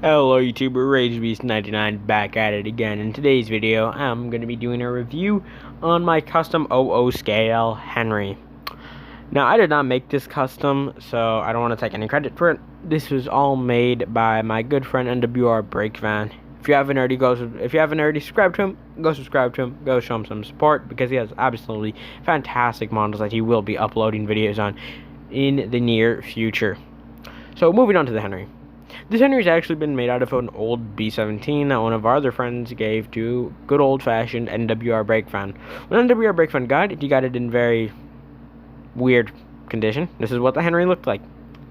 Hello YouTuber, RageBeast99 back at it again. In today's video, I'm going to be doing a review on my custom 00 scale Henry. Now, I did not make this custom, so I don't want to take any credit for it. This was all made by my good friend NWR Brakevan. If you haven't already subscribed to him, go subscribe to him. Go show him some support because he has absolutely fantastic models that he will be uploading videos on in the near future. So, moving on to the Henry. This Henry has actually been made out of an old B17 that one of our other friends gave to good old-fashioned NWR Brakevan. When NWR Brakevan got it, he got it in very weird condition. This is what the Henry looked like.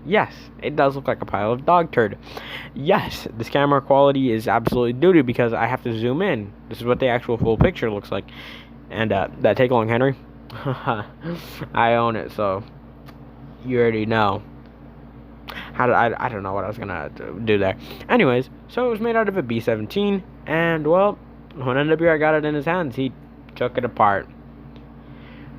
Yes, it does look like a pile of dog turd. Yes, this camera quality is absolutely doo-doo because I have to zoom in. This is what the actual full picture looks like. And that take-along Henry, I own it, so you already know. I don't know what I was gonna do there. Anyways, so it was made out of a B17, and well, when NWR got it in his hands, he took it apart.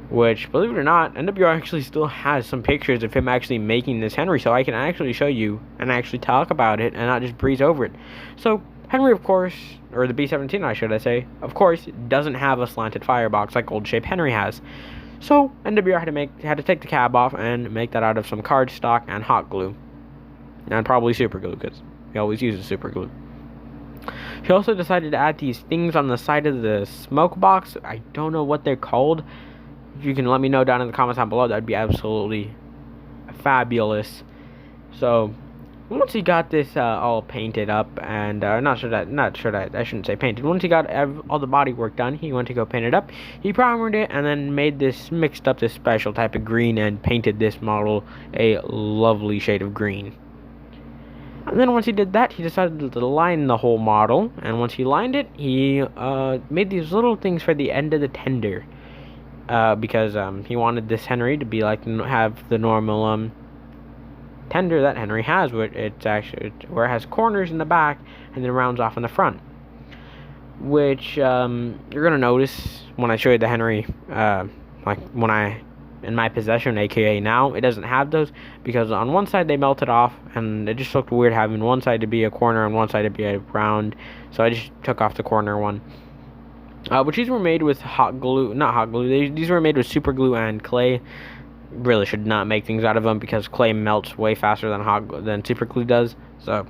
Which, believe it or not, NWR actually still has some pictures of him actually making this Henry, so I can actually show you and actually talk about it and not just breeze over it. So, Henry, of course, or the B17, should I say, of course, doesn't have a slanted firebox like old shape Henry has. So, NWR had to take the cab off and make that out of some cardstock and hot glue. And probably super glue, because he always uses super glue. He also decided to add these things on the side of the smoke box. I don't know what they're called. If you can let me know down in the comments down below, that'd be absolutely fabulous. So, once he got this all painted up, and I shouldn't say painted. Once he got all the body work done, he went to go paint it up. He primered it and then mixed up this special type of green and painted this model a lovely shade of green. And then once he did that, he decided to line the whole model. And once he lined it, he made these little things for the end of the tender, because he wanted this Henry to be like have the normal tender that Henry has, where it has corners in the back and then rounds off in the front. Which you're gonna notice when I show you the Henry, like when in my possession, aka now, it doesn't have those because on one side they melted off and it just looked weird having one side to be a corner and one side to be a round. So I just took off the corner one. Which these were made with hot glue, not hot glue. These were made with super glue and clay. Really should not make things out of them because clay melts way faster than super glue does. So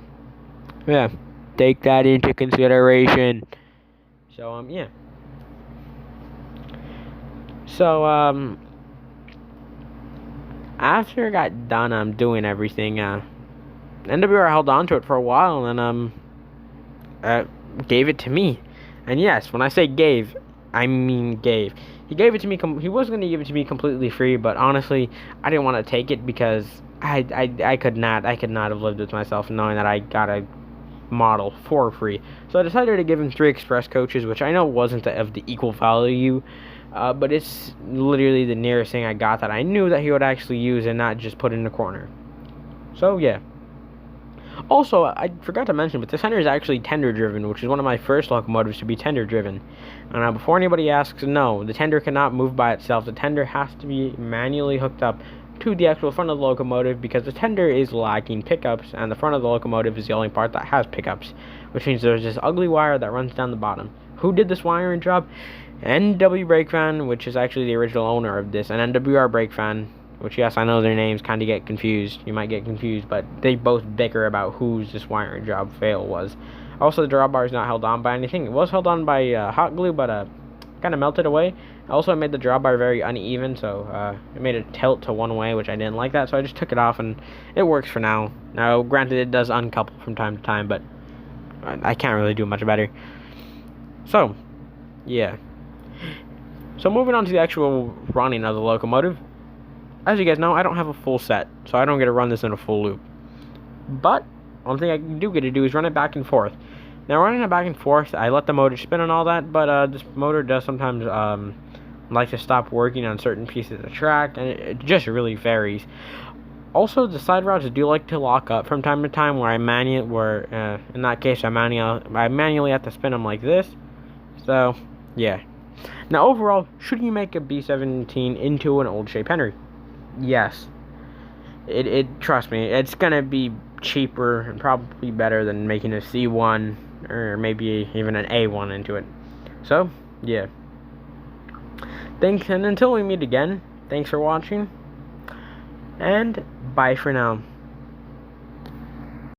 yeah, take that into consideration. So yeah. So after I got done doing everything, NWR held on to it for a while and gave it to me. And yes, when I say gave, I mean gave. He gave it to me. He was going to give it to me completely free, but honestly, I didn't want to take it because I could not have lived with myself knowing that I got a model for free. So I decided to give him 3 express coaches, which I know wasn't of the equal value. But it's literally the nearest thing I got that I knew that he would actually use and not just put in the corner. So, yeah. Also, I forgot to mention, but this Henry is actually tender-driven, which is one of my first locomotives to be tender-driven. And before anybody asks, no, the tender cannot move by itself. The tender has to be manually hooked up to the actual front of the locomotive because the tender is lacking pickups, and the front of the locomotive is the only part that has pickups, which means there's this ugly wire that runs down the bottom. Who did this wiring job? NW Brakevan, which is actually the original owner of this, and NWR Brakevan, which, yes, I know their names kind of get confused. You might get confused, but they both bicker about whose this wiring job fail was. Also, the drawbar is not held on by anything. It was held on by hot glue, but kind of melted away. Also, it made the drawbar very uneven, so it made it tilt to one way, which I didn't like that, so I just took it off, and it works for now. Now, granted, it does uncouple from time to time, but I can't really do much better. So, yeah. So moving on to the actual running of the locomotive. As you guys know, I don't have a full set, so I don't get to run this in a full loop. But one thing I do get to do is run it back and forth. Now running it back and forth, I let the motor spin and all that, but this motor does sometimes like to stop working on certain pieces of track, and it just really varies. Also, the side routes do like to lock up from time to time, where in that case I manually have to spin them like this. So yeah. Now, overall, should you make a B17 into an old shape Henry? Yes. Trust me, it's gonna be cheaper and probably better than making a C1 or maybe even an A1 into it. So, yeah. Thanks, and until we meet again, thanks for watching, and bye for now.